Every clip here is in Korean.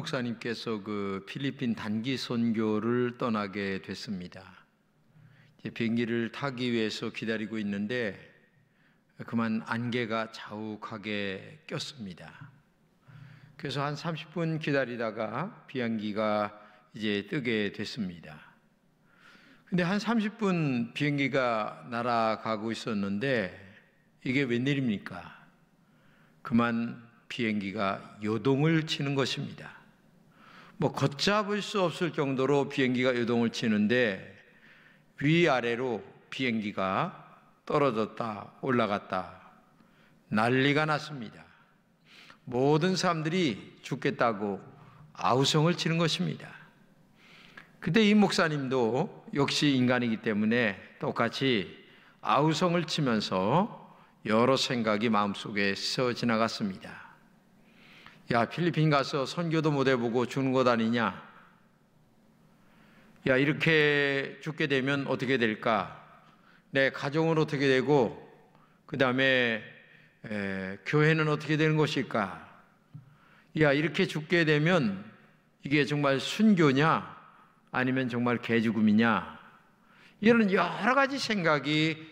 목사님께서 그 필리핀 단기 선교를 떠나게 됐습니다. 이제 비행기를 타기 위해서 기다리고 있는데 그만 안개가 자욱하게 꼈습니다. 그래서 한 30분 기다리다가 비행기가 이제 뜨게 됐습니다. 근데 한 30분 비행기가 날아가고 있었는데 이게 웬일입니까? 그만 비행기가 요동을 치는 것입니다. 뭐 걷잡을 수 없을 정도로 비행기가 요동을 치는데 위아래로 비행기가 떨어졌다 올라갔다 난리가 났습니다. 모든 사람들이 죽겠다고 아우성을 치는 것입니다. 그때 이 목사님도 역시 인간이기 때문에 똑같이 아우성을 치면서 여러 생각이 마음속에 스쳐 지나갔습니다. 야, 필리핀 가서 선교도 못 해보고 죽는 것 아니냐? 야, 이렇게 죽게 되면 어떻게 될까? 내 가정은 어떻게 되고 그 다음에 교회는 어떻게 되는 것일까? 야, 이렇게 죽게 되면 이게 정말 순교냐? 아니면 정말 개죽음이냐? 이런 여러 가지 생각이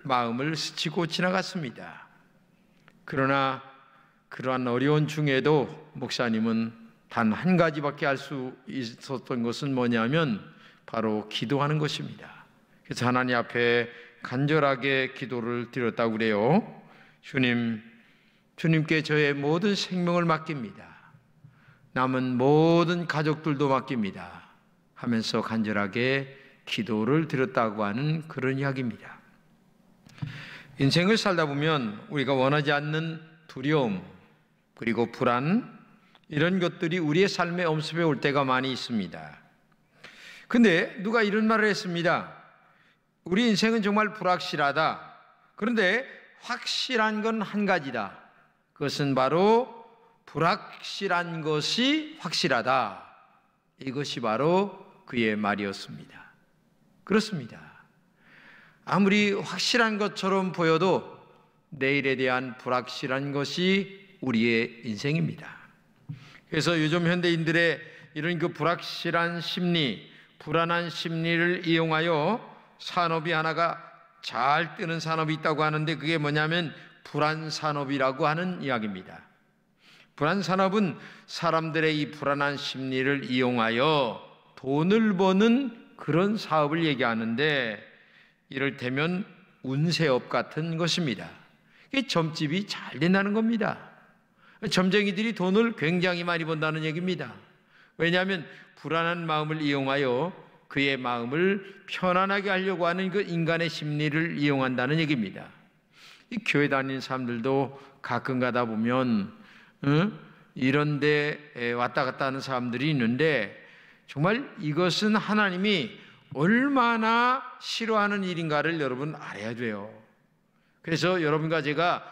마음을 스치고 지나갔습니다. 그러나 그러한 어려운 중에도 목사님은 단 한 가지밖에 할 수 있었던 것은 뭐냐면 바로 기도하는 것입니다. 그래서 하나님 앞에 간절하게 기도를 드렸다고 그래요. 주님께 저의 모든 생명을 맡깁니다. 남은 모든 가족들도 맡깁니다. 하면서 간절하게 기도를 드렸다고 하는 그런 이야기입니다. 인생을 살다 보면 우리가 원하지 않는 두려움 그리고 불안 이런 것들이 우리의 삶에 엄습해 올 때가 많이 있습니다. 근데 누가 이런 말을 했습니다. 우리 인생은 정말 불확실하다. 그런데 확실한 건 한 가지다. 그것은 바로 불확실한 것이 확실하다. 이것이 바로 그의 말이었습니다. 그렇습니다. 아무리 확실한 것처럼 보여도 내일에 대한 불확실한 것이 우리의 인생입니다. 그래서 요즘 현대인들의 이런 그 불확실한 심리, 불안한 심리를 이용하여 산업이 하나가 잘 뜨는 산업이 있다고 하는데 그게 뭐냐면 불안산업이라고 하는 이야기입니다. 불안산업은 사람들의 이 불안한 심리를 이용하여 돈을 버는 그런 사업을 얘기하는데 이를테면 운세업 같은 것입니다. 이게 점집이 잘 된다는 겁니다. 점쟁이들이 돈을 굉장히 많이 번다는 얘기입니다. 왜냐하면 불안한 마음을 이용하여 그의 마음을 편안하게 하려고 하는 그 인간의 심리를 이용한다는 얘기입니다. 이 교회 다니는 사람들도 가끔 가다 보면 이런 데 왔다 갔다 하는 사람들이 있는데 정말 이것은 하나님이 얼마나 싫어하는 일인가를 여러분 알아야 돼요. 그래서 여러분과 제가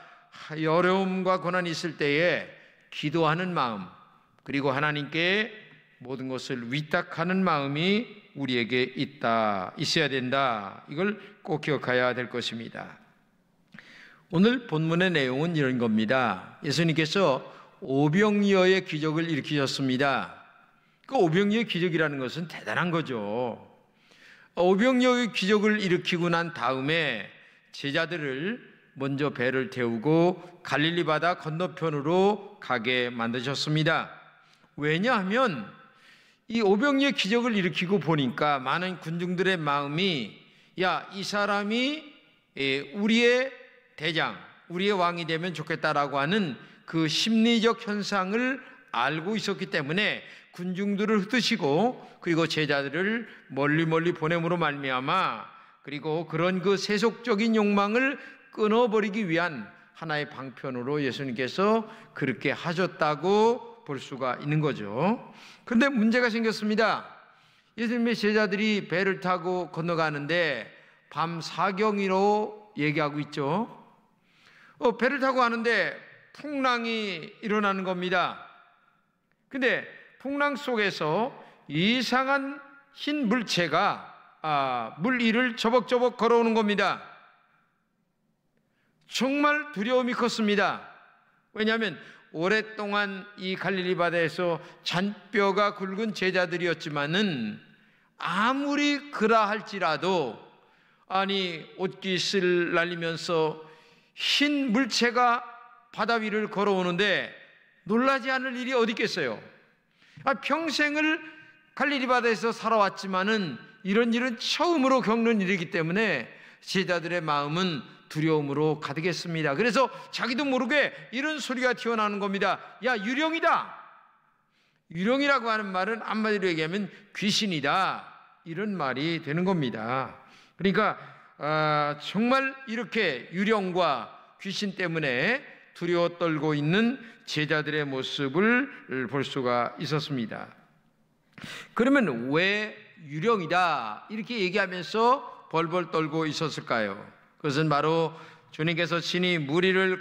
어려움과 고난이 있을 때에 기도하는 마음 그리고 하나님께 모든 것을 위탁하는 마음이 우리에게 있어야 된다. 이걸 꼭 기억해야 될 것입니다. 오늘 본문의 내용은 이런 겁니다. 예수님께서 오병이어의 기적을 일으키셨습니다. 그 오병이어의 기적이라는 것은 대단한 거죠. 오병이어의 기적을 일으키고 난 다음에 제자들을 먼저 배를 태우고 갈릴리 바다 건너편으로 가게 만드셨습니다. 왜냐하면 이 오병이어의 기적을 일으키고 보니까 많은 군중들의 마음이 야, 이 사람이 우리의 대장, 우리의 왕이 되면 좋겠다라고 하는 그 심리적 현상을 알고 있었기 때문에 군중들을 흩으시고 그리고 제자들을 멀리 보냄으로 말미암아 그리고 그런 그 세속적인 욕망을 끊어버리기 위한 하나의 방편으로 예수님께서 그렇게 하셨다고 볼 수가 있는 거죠. 그런데 문제가 생겼습니다. 예수님의 제자들이 배를 타고 건너가는데 밤 사경이로 얘기하고 있죠. 배를 타고 가는데 풍랑이 일어나는 겁니다. 근데 풍랑 속에서 이상한 흰 물체가 물 위를 저벅저벅 걸어오는 겁니다. 정말 두려움이 컸습니다. 왜냐하면 오랫동안 이 갈릴리 바다에서 잔뼈가 굵은 제자들이었지만은 아무리 그라할지라도 아니 옷깃을 날리면서 흰 물체가 바다 위를 걸어오는데 놀라지 않을 일이 어디 있겠어요? 평생을 갈릴리 바다에서 살아왔지만은 이런 일은 처음으로 겪는 일이기 때문에 제자들의 마음은 두려움으로 가득했습니다. 그래서 자기도 모르게 이런 소리가 튀어나오는 겁니다. 야, 유령이다. 유령이라고 하는 말은 한마디로 얘기하면 귀신이다, 이런 말이 되는 겁니다. 그러니까 정말 이렇게 유령과 귀신 때문에 두려워 떨고 있는 제자들의 모습을 볼 수가 있었습니다. 그러면 왜 유령이다 이렇게 얘기하면서 벌벌 떨고 있었을까요? 그것은 바로 주님께서 친히 무리를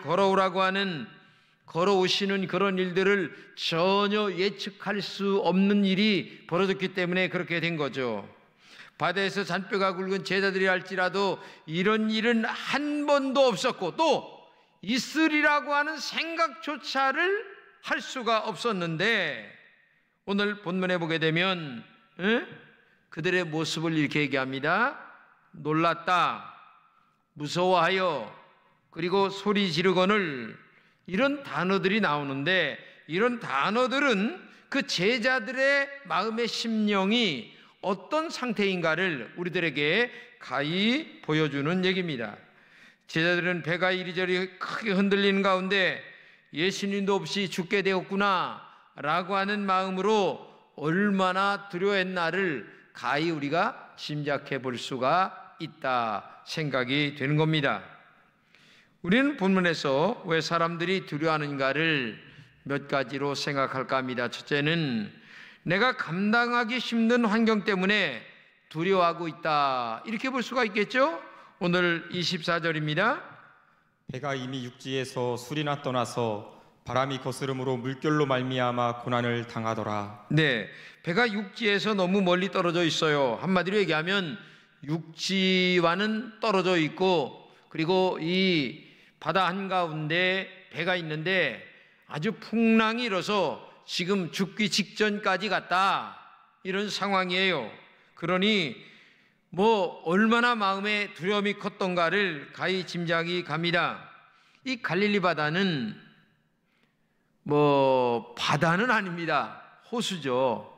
걸어오시는 그런 일들을 전혀 예측할 수 없는 일이 벌어졌기 때문에 그렇게 된 거죠. 바다에서 잔뼈가 굵은 제자들이 할지라도 이런 일은 한 번도 없었고 또 있으리라고 하는 생각조차를 할 수가 없었는데, 오늘 본문에 보게 되면 그들의 모습을 이렇게 얘기합니다. 놀랐다, 무서워하여, 그리고 소리 지르거늘, 이런 단어들이 나오는데 이런 단어들은 그 제자들의 마음의 심령이 어떤 상태인가를 우리들에게 가히 보여주는 얘기입니다. 제자들은 배가 이리저리 크게 흔들리는 가운데 예수님도 없이 죽게 되었구나 라고 하는 마음으로 얼마나 두려워했나를 가히 우리가 짐작해 볼 수가 있다 생각이 되는 겁니다. 우리는 본문에서 왜 사람들이 두려워하는가를 몇 가지로 생각할까 합니다. 첫째는 내가 감당하기 힘든 환경 때문에 두려워하고 있다, 이렇게 볼 수가 있겠죠. 오늘 24절입니다. 배가 이미 육지에서 술이나 떠나서 바람이 거스름으로 물결로 말미암아 고난을 당하더라. 네, 배가 육지에서 너무 멀리 떨어져 있어요. 한마디로 얘기하면 육지와는 떨어져 있고, 그리고 이 바다 한가운데 배가 있는데 아주 풍랑이 일어서 지금 죽기 직전까지 갔다, 이런 상황이에요. 그러니 얼마나 마음에 두려움이 컸던가를 가히 짐작이 갑니다. 이 갈릴리 바다는 바다는 아닙니다. 호수죠.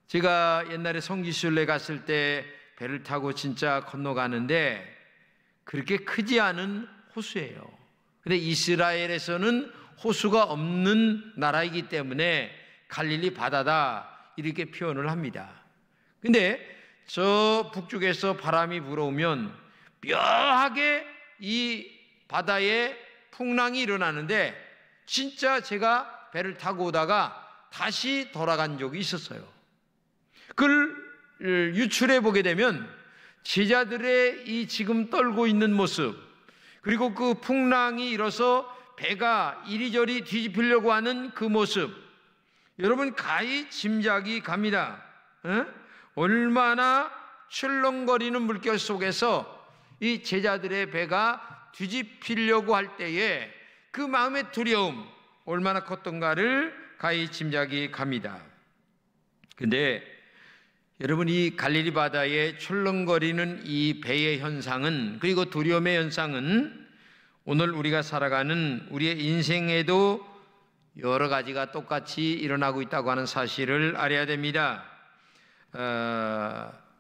제가 옛날에 성지순례 갔을 때 배를 타고 진짜 건너가는데 그렇게 크지 않은 호수예요. 근데 이스라엘에서는 호수가 없는 나라이기 때문에 갈릴리 바다다, 이렇게 표현을 합니다. 근데 저 북쪽에서 바람이 불어오면 묘하게 이 바다에 풍랑이 일어나는데 진짜 제가 배를 타고 오다가 다시 돌아간 적이 있었어요. 그걸 유출해 보게 되면 제자들의 이 지금 떨고 있는 모습, 그리고 그 풍랑이 일어서 배가 이리저리 뒤집히려고 하는 그 모습, 여러분 가히 짐작이 갑니다. 얼마나 출렁거리는 물결 속에서 이 제자들의 배가 뒤집히려고 할 때에 그 마음의 두려움 얼마나 컸던가를 가히 짐작이 갑니다. 근데 여러분, 이 갈릴리 바다에 출렁거리는 이 배의 현상은, 그리고 두려움의 현상은 오늘 우리가 살아가는 우리의 인생에도 여러 가지가 똑같이 일어나고 있다고 하는 사실을 알아야 됩니다.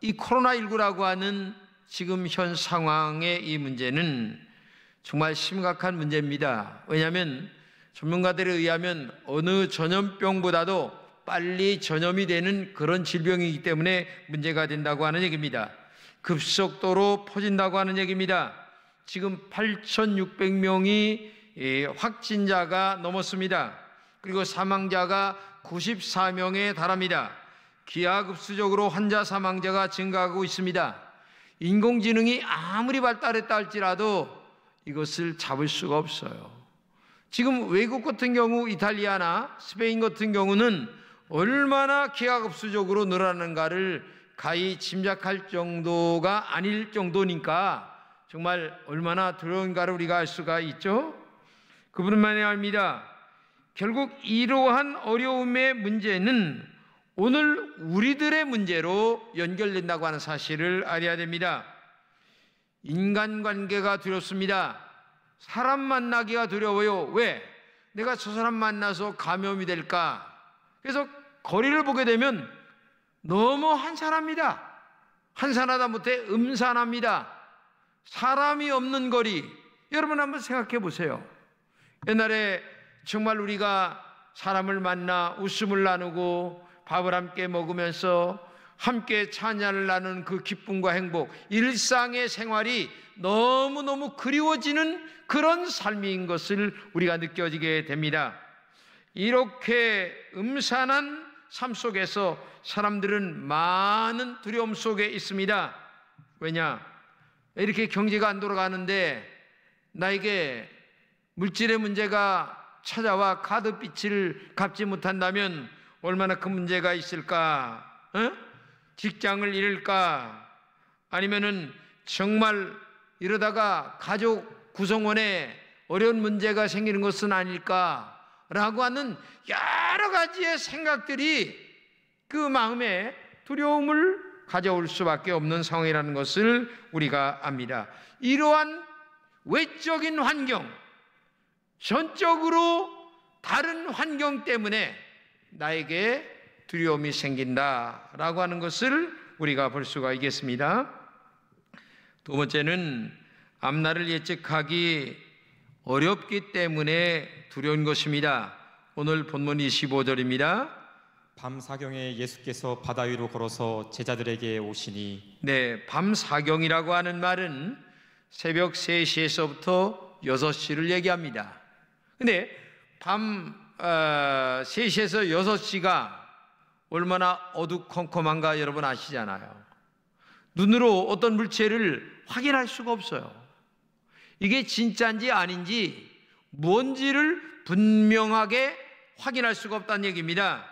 이 코로나19라고 하는 지금 현 상황의 이 문제는 정말 심각한 문제입니다. 왜냐하면 전문가들에 의하면 어느 전염병보다도 빨리 전염이 되는 그런 질병이기 때문에 문제가 된다고 하는 얘기입니다. 급속도로 퍼진다고 하는 얘기입니다. 지금 8,600명이 확진자가 넘었습니다. 그리고 사망자가 94명에 달합니다. 기하급수적으로 환자 사망자가 증가하고 있습니다. 인공지능이 아무리 발달했다 할지라도 이것을 잡을 수가 없어요. 지금 외국 같은 경우 이탈리아나 스페인 같은 경우는 얼마나 기하급수적으로 늘어나는가를 가히 짐작할 정도가 아닐 정도니까 정말 얼마나 두려운가를 우리가 알 수가 있죠. 그뿐만이 아닙니다. 결국 이러한 어려움의 문제는 오늘 우리들의 문제로 연결된다고 하는 사실을 알아야 됩니다. 인간관계가 두렵습니다. 사람 만나기가 두려워요. 왜? 내가 저 사람 만나서 감염이 될까? 그래서 거리를 보게 되면 너무 한산합니다. 한산하다 못해 음산합니다. 사람이 없는 거리, 여러분 한번 생각해 보세요. 옛날에 정말 우리가 사람을 만나 웃음을 나누고 밥을 함께 먹으면서 함께 찬양을 나누는 그 기쁨과 행복, 일상의 생활이 너무너무 그리워지는 그런 삶인 것을 우리가 느껴지게 됩니다. 이렇게 음산한 삶 속에서 사람들은 많은 두려움 속에 있습니다. 왜냐? 이렇게 경제가 안 돌아가는데 나에게 물질의 문제가 찾아와 카드빚을 갚지 못한다면 얼마나 큰 문제가 있을까? 직장을 잃을까? 아니면은 정말 이러다가 가족 구성원에 어려운 문제가 생기는 것은 아닐까? 라고 하는 여러 가지의 생각들이 그 마음에 두려움을 가져올 수밖에 없는 상황이라는 것을 우리가 압니다. 이러한 외적인 환경, 전적으로 다른 환경 때문에 나에게 두려움이 생긴다라고 하는 것을 우리가 볼 수가 있겠습니다. 두 번째는 앞날을 예측하기 어렵기 때문에 두려운 것입니다. 오늘 본문 25절입니다. 밤 사경에 예수께서 바다 위로 걸어서 제자들에게 오시니. 네, 밤 사경이라고 하는 말은 새벽 3시에서부터 6시를 얘기합니다. 근데 밤 3시에서 6시가 얼마나 어두컴컴한가 여러분 아시잖아요. 눈으로 어떤 물체를 확인할 수가 없어요. 이게 진짜인지 아닌지 뭔지를 분명하게 확인할 수가 없다는 얘기입니다.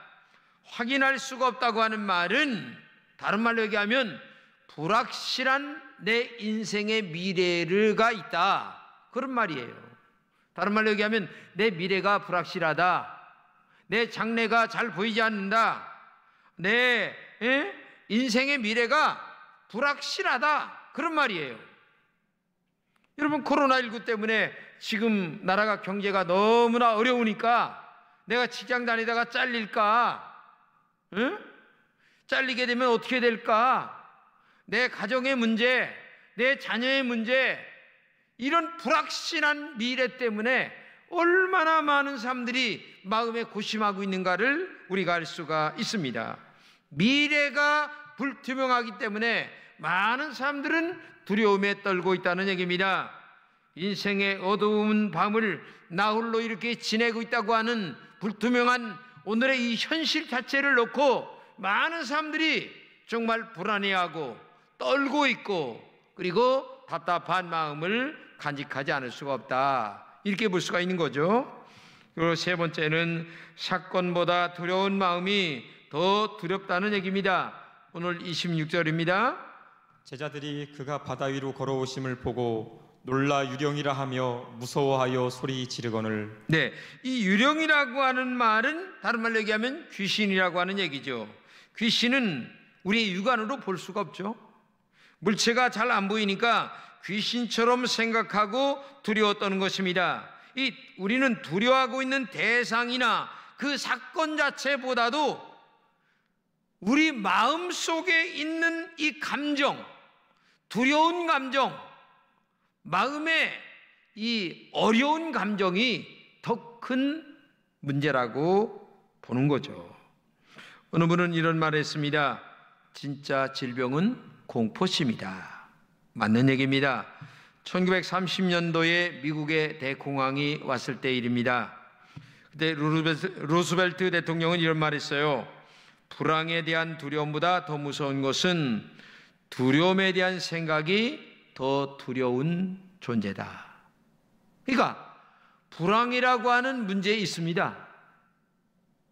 확인할 수가 없다고 하는 말은 다른 말로 얘기하면 불확실한 내 인생의 미래가 있다, 그런 말이에요. 다른 말로 얘기하면 내 미래가 불확실하다, 내 장래가 잘 보이지 않는다, 내 인생의 미래가 불확실하다, 그런 말이에요. 여러분, 코로나19 때문에 지금 나라가 경제가 너무나 어려우니까 내가 직장 다니다가 잘릴까? 잘리게 되면 어떻게 될까? 내 가정의 문제, 내 자녀의 문제, 이런 불확실한 미래 때문에 얼마나 많은 사람들이 마음에 고심하고 있는가를 우리가 알 수가 있습니다. 미래가 불투명하기 때문에 많은 사람들은 두려움에 떨고 있다는 얘기입니다. 인생의 어두운 밤을 나홀로 이렇게 지내고 있다고 하는 불투명한 오늘의 이 현실 자체를 놓고 많은 사람들이 정말 불안해하고 떨고 있고, 그리고 답답한 마음을 간직하지 않을 수가 없다, 이렇게 볼 수가 있는 거죠. 그리고 세 번째는 사건보다 두려운 마음이 더 두렵다는 얘기입니다. 오늘 26절입니다. 제자들이 그가 바다 위로 걸어오심을 보고 놀라 유령이라 하며 무서워하여 소리 지르거늘. 네, 이 유령이라고 하는 말은 다른 말로 얘기하면 귀신이라고 하는 얘기죠. 귀신은 우리의 육안으로 볼 수가 없죠. 물체가 잘 안 보이니까 귀신처럼 생각하고 두려워 떠는 것입니다. 우리는 두려워하고 있는 대상이나 그 사건 자체보다도 우리 마음 속에 있는 이 감정, 두려운 감정, 마음의 이 어려운 감정이 더 큰 문제라고 보는 거죠. 어느 분은 이런 말을 했습니다. 진짜 질병은 공포심이다. 맞는 얘기입니다. 1930년도에 미국의 대공황이 왔을 때 일입니다. 그때 루스벨트 대통령은 이런 말을 했어요. 불황에 대한 두려움보다 더 무서운 것은 두려움에 대한 생각이 더 두려운 존재다. 그러니까 불황이라고 하는 문제 있습니다.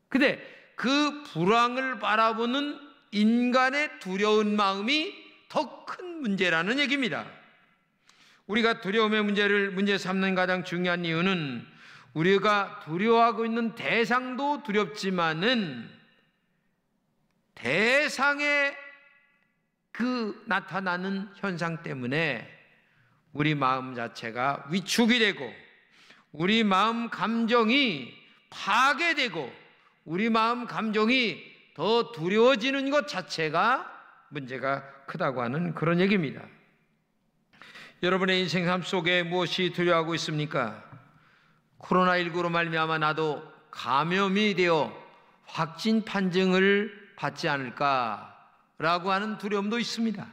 근데 그 불황을 바라보는 인간의 두려운 마음이 더 큰 문제라는 얘기입니다. 우리가 두려움의 문제 삼는 가장 중요한 이유는 우리가 두려워하고 있는 대상도 두렵지만은 대상에 그 나타나는 현상 때문에 우리 마음 자체가 위축이 되고 우리 마음 감정이 파괴되고 우리 마음 감정이 더 두려워지는 것 자체가 문제가 크다고 하는 그런 얘기입니다. 여러분의 인생 삶 속에 무엇이 두려워하고 있습니까? 코로나19로 말미암아 나도 감염이 되어 확진 판정을 받지 않을까라고 하는 두려움도 있습니다.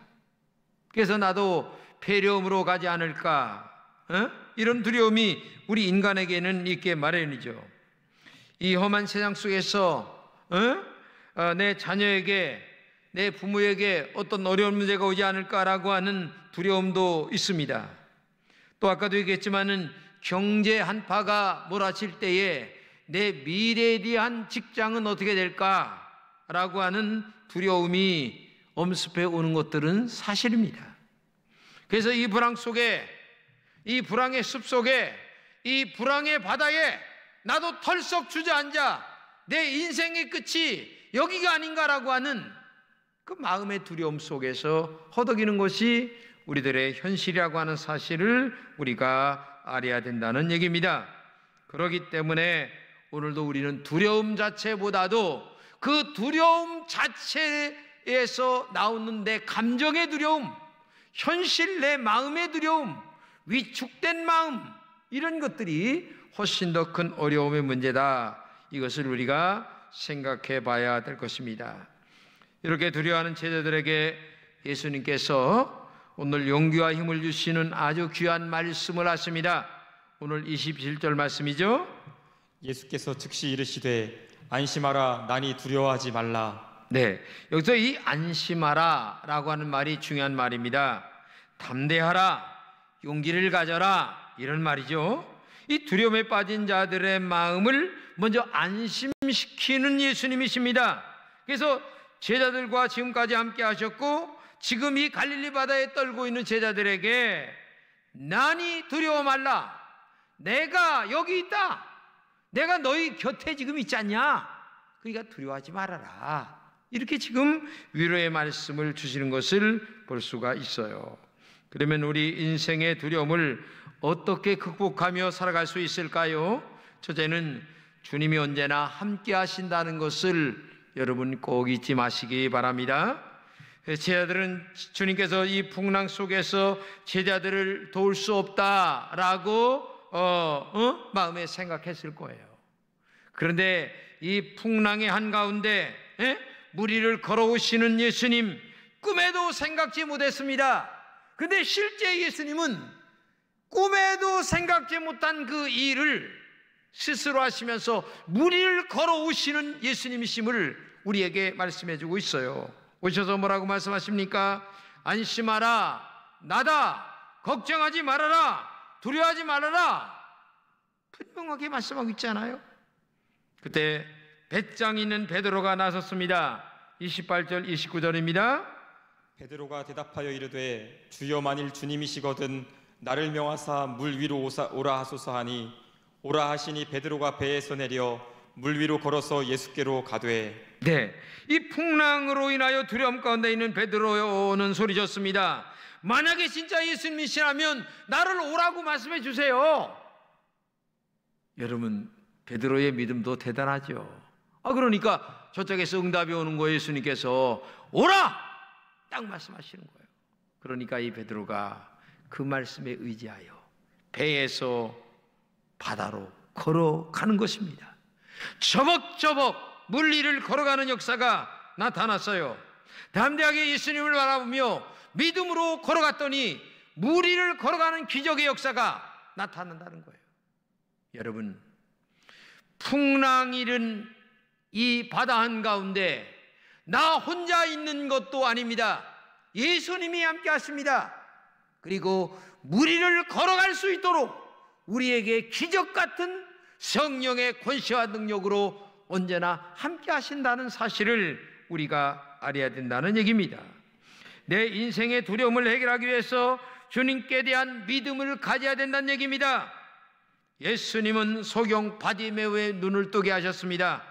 그래서 나도 폐렴으로 가지 않을까, 이런 두려움이 우리 인간에게는 있게 마련이죠. 이 험한 세상 속에서 내 자녀에게, 내 부모에게 어떤 어려운 문제가 오지 않을까라고 하는 두려움도 있습니다. 또 아까도 얘기했지만은 경제 한파가 몰아칠 때에 내 미래에 대한 직장은 어떻게 될까라고 하는 두려움이 엄습해 오는 것들은 사실입니다. 그래서 이 불황 속에, 이 불황의 숲 속에, 이 불황의 바다에 나도 털썩 주저앉아 내 인생의 끝이 여기가 아닌가라고 하는 그 마음의 두려움 속에서 허덕이는 것이 우리들의 현실이라고 하는 사실을 우리가 알아야 된다는 얘기입니다. 그렇기 때문에 오늘도 우리는 두려움 자체보다도 그 두려움 자체에서 나오는 내 감정의 두려움, 현실 내 마음의 두려움, 위축된 마음, 이런 것들이 훨씬 더 큰 어려움의 문제다. 이것을 우리가 생각해 봐야 될 것입니다. 이렇게 두려워하는 제자들에게 예수님께서 오늘 용기와 힘을 주시는 아주 귀한 말씀을 하십니다. 오늘 27절 말씀이죠. 예수께서 즉시 이르시되 안심하라, 나니 두려워하지 말라. 네, 여기서 이 안심하라 라고 하는 말이 중요한 말입니다. 담대하라, 용기를 가져라, 이런 말이죠. 이 두려움에 빠진 자들의 마음을 먼저 안심시키는 예수님이십니다. 그래서 제자들과 지금까지 함께 하셨고 지금 이 갈릴리 바다에 떨고 있는 제자들에게 나니 두려워 말라, 내가 여기 있다, 내가 너희 곁에 지금 있지 않냐, 그러니까 두려워하지 말아라, 이렇게 지금 위로의 말씀을 주시는 것을 볼 수가 있어요. 그러면 우리 인생의 두려움을 어떻게 극복하며 살아갈 수 있을까요? 첫째는 주님이 언제나 함께 하신다는 것을 여러분 꼭 잊지 마시기 바랍니다. 제자들은 주님께서 이 풍랑 속에서 제자들을 도울 수 없다라고 마음에 생각했을 거예요. 그런데 이 풍랑의 한가운데 무리를 걸어오시는 예수님, 꿈에도 생각지 못했습니다. 그런데 실제 예수님은 꿈에도 생각지 못한 그 일을 스스로 하시면서 무리를 걸어오시는 예수님이심을 우리에게 말씀해 주고 있어요. 오셔서 뭐라고 말씀하십니까? 안심하라, 나다, 걱정하지 말아라, 두려워하지 말아라, 분명하게 말씀하고 있잖아요. 그때 배짱 있는 베드로가 나섰습니다. 28절 29절입니다 베드로가 대답하여 이르되 주여, 만일 주님이시거든 나를 명하사 물 위로 오라 하소서 하니 오라 하시니 베드로가 배에서 내려 물 위로 걸어서 예수께로 가되. 네, 이 풍랑으로 인하여 두려움 가운데 있는 베드로는 소리쳤습니다. 만약에 진짜 예수님이시라면 나를 오라고 말씀해 주세요. 여러분, 베드로의 믿음도 대단하죠. 그러니까 저쪽에서 응답이 오는 거예요. 예수님께서 오라! 딱 말씀하시는 거예요. 그러니까 이 베드로가 그 말씀에 의지하여 배에서 바다로 걸어가는 것입니다. 저벅저벅 물 위를 걸어가는 역사가 나타났어요. 담대하게 예수님을 바라보며 믿음으로 걸어갔더니 물 위를 걸어가는 기적의 역사가 나타난다는 거예요. 여러분, 풍랑이 일은 이 바다 한가운데 나 혼자 있는 것도 아닙니다. 예수님이 함께 하십니다. 그리고 물 위를 걸어갈 수 있도록 우리에게 기적 같은 성령의 권세와 능력으로 언제나 함께 하신다는 사실을 우리가 알아야 된다는 얘기입니다. 내 인생의 두려움을 해결하기 위해서 주님께 대한 믿음을 가져야 된다는 얘기입니다. 예수님은 소경 바디메오의 눈을 뜨게 하셨습니다.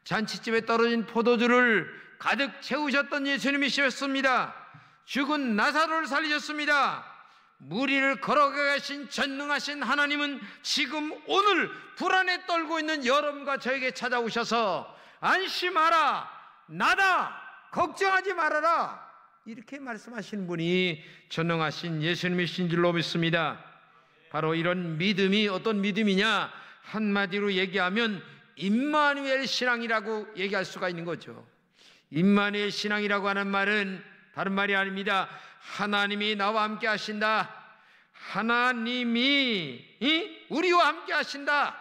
잔치집에 떨어진 포도주를 가득 채우셨던 예수님이셨습니다. 죽은 나사로를 살리셨습니다. 물 위를 걸어가 계신 전능하신 하나님은 지금 오늘 불안에 떨고 있는 여러분과 저에게 찾아오셔서 안심하라, 나다, 걱정하지 말아라, 이렇게 말씀하시는 분이 전능하신 예수님이신 줄로 믿습니다. 바로 이런 믿음이 어떤 믿음이냐, 한마디로 얘기하면 임마누엘 신앙이라고 얘기할 수가 있는 거죠. 임마누엘 신앙이라고 하는 말은 다른 말이 아닙니다. 하나님이 나와 함께 하신다. 하나님이 우리와 함께 하신다.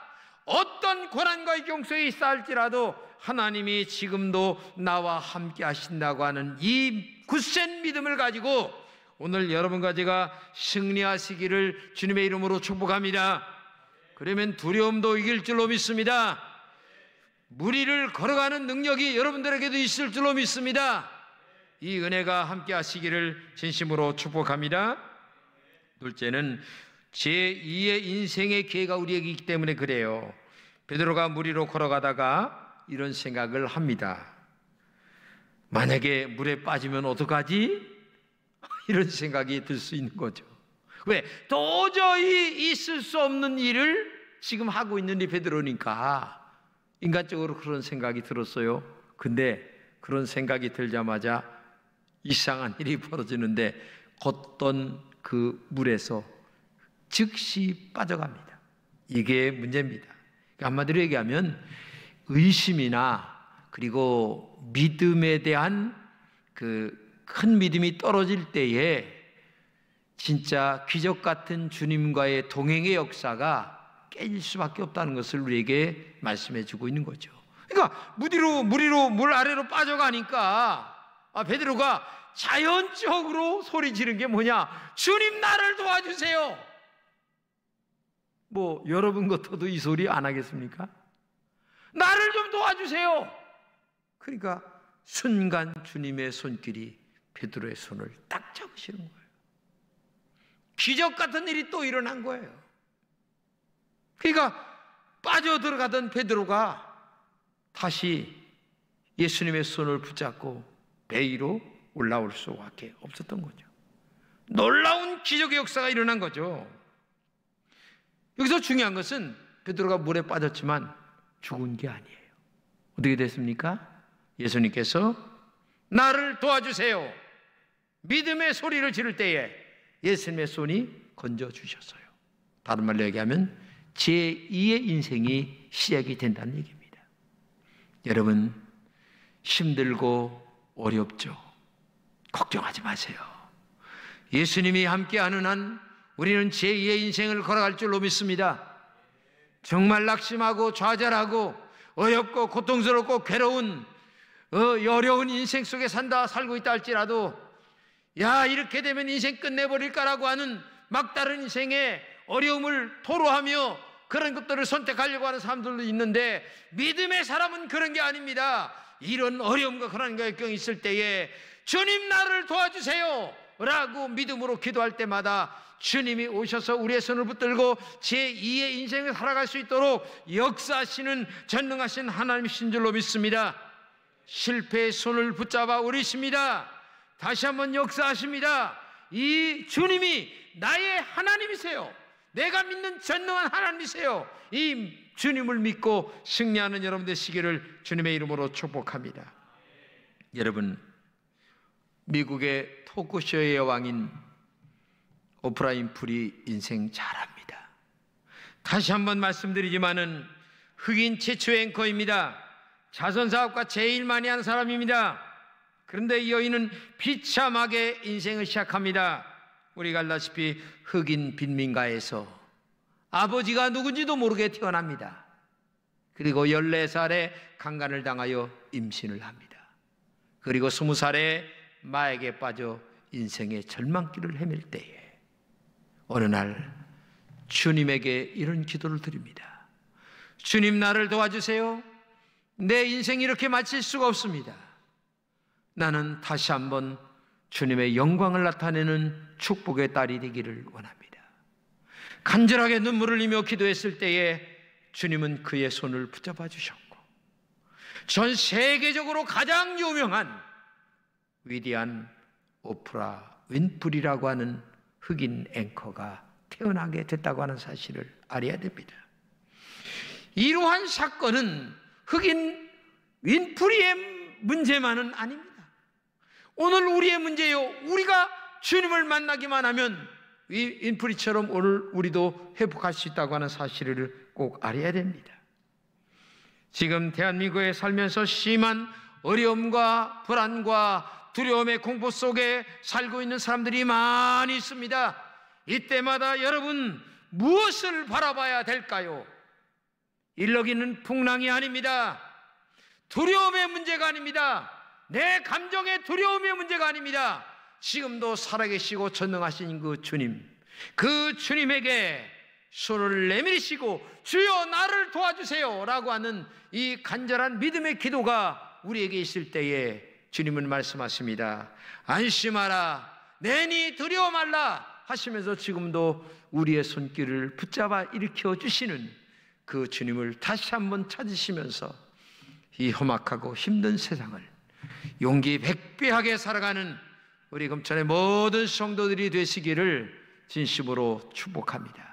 어떤 고난과 경속에 있어 할지라도 하나님이 지금도 나와 함께 하신다고 하는 이 굳센 믿음을 가지고 오늘 여러분과 제가 승리하시기를 주님의 이름으로 축복합니다. 그러면 두려움도 이길 줄로 믿습니다. 물 위를 걸어가는 능력이 여러분들에게도 있을 줄로 믿습니다. 이 은혜가 함께 하시기를 진심으로 축복합니다. 둘째는 제2의 인생의 기회가 우리에게 있기 때문에 그래요. 베드로가 물 위로 걸어가다가 이런 생각을 합니다. 만약에 물에 빠지면 어떡하지? 이런 생각이 들 수 있는 거죠. 왜? 도저히 있을 수 없는 일을 지금 하고 있는 이 베드로니까 인간적으로 그런 생각이 들었어요. 근데 그런 생각이 들자마자 이상한 일이 벌어지는데 걷던 그 물에서 즉시 빠져갑니다. 이게 문제입니다. 한마디로 얘기하면 의심이나 그리고 믿음에 대한 그 큰 믿음이 떨어질 때에 진짜 기적 같은 주님과의 동행의 역사가 깨질 수밖에 없다는 것을 우리에게 말씀해 주고 있는 거죠. 그러니까 물 위로 물 아래로 빠져가니까 베드로가 자연적으로 소리 지른 게 뭐냐? 주님, 나를 도와주세요. 뭐 여러분 같아도 이 소리 안 하겠습니까? 나를 좀 도와주세요. 그러니까 순간 주님의 손길이 베드로의 손을 딱 잡으시는 거예요. 기적 같은 일이 또 일어난 거예요. 그러니까 빠져들어가던 베드로가 다시 예수님의 손을 붙잡고 배 위로 올라올 수밖에 없었던 거죠. 놀라운 기적의 역사가 일어난 거죠. 여기서 중요한 것은 베드로가 물에 빠졌지만 죽은 게 아니에요. 어떻게 됐습니까? 예수님께서 나를 도와주세요. 믿음의 소리를 지를 때에 예수님의 손이 건져주셨어요. 다른 말로 얘기하면 제2의 인생이 시작이 된다는 얘기입니다. 여러분, 힘들고 어렵죠? 걱정하지 마세요. 예수님이 함께하는 한 우리는 제2의 인생을 걸어갈 줄로 믿습니다. 정말 낙심하고 좌절하고 어렵고 고통스럽고 괴로운 어려운 인생 속에 살고 있다 할지라도 야, 이렇게 되면 인생 끝내버릴까라고 하는 막다른 인생의 어려움을 토로하며 그런 것들을 선택하려고 하는 사람들도 있는데 믿음의 사람은 그런 게 아닙니다. 이런 어려움과 그런 경이 있을 때에 주님, 나를 도와주세요 라고 믿음으로 기도할 때마다 주님이 오셔서 우리의 손을 붙들고 제2의 인생을 살아갈 수 있도록 역사하시는 전능하신 하나님이신 줄로 믿습니다. 실패의 손을 붙잡아 오리십니다. 다시 한번 역사하십니다. 이 주님이 나의 하나님이세요. 내가 믿는 전능한 하나님이세요. 이 주님을 믿고 승리하는 여러분 되시기를 주님의 이름으로 축복합니다. 여러분, 미국의 토크쇼의 여왕인 오프라 윈프리 인생 잘합니다. 다시 한번 말씀드리지만은 흑인 최초 앵커입니다. 자선사업가 제일 많이 한 사람입니다. 그런데 이 여인은 비참하게 인생을 시작합니다. 우리가 알다시피 흑인 빈민가에서 아버지가 누군지도 모르게 태어납니다. 그리고 14살에 강간을 당하여 임신을 합니다. 그리고 20살에 마약에 빠져 인생의 절망길을 헤맬 때에 어느 날 주님에게 이런 기도를 드립니다. 주님, 나를 도와주세요. 내 인생 이렇게 마칠 수가 없습니다. 나는 다시 한번 주님의 영광을 나타내는 축복의 딸이 되기를 원합니다. 간절하게 눈물을 흘리며 기도했을 때에 주님은 그의 손을 붙잡아 주셨고, 전 세계적으로 가장 유명한 위대한 오프라 윈프리라고 하는 흑인 앵커가 태어나게 됐다고 하는 사실을 알아야 됩니다. 이러한 사건은 흑인 윈프리의 문제만은 아닙니다. 오늘 우리의 문제요, 우리가 주님을 만나기만 하면 윈프리처럼 오늘 우리도 회복할 수 있다고 하는 사실을 꼭 알아야 됩니다. 지금 대한민국에 살면서 심한 어려움과 불안과 두려움의 공포 속에 살고 있는 사람들이 많이 있습니다. 이때마다 여러분 무엇을 바라봐야 될까요? 일렁이는 풍랑이 아닙니다. 두려움의 문제가 아닙니다. 내 감정의 두려움의 문제가 아닙니다. 지금도 살아계시고 전능하신 그 주님, 그 주님에게 손을 내밀으시고 주여 나를 도와주세요 라고 하는 이 간절한 믿음의 기도가 우리에게 있을 때에 주님은 말씀하십니다. 안심하라, 내니 두려워 말라 하시면서 지금도 우리의 손길을 붙잡아 일으켜 주시는 그 주님을 다시 한번 찾으시면서 이 험악하고 힘든 세상을 용기 백배하게 살아가는 우리 금천의 모든 성도들이 되시기를 진심으로 축복합니다.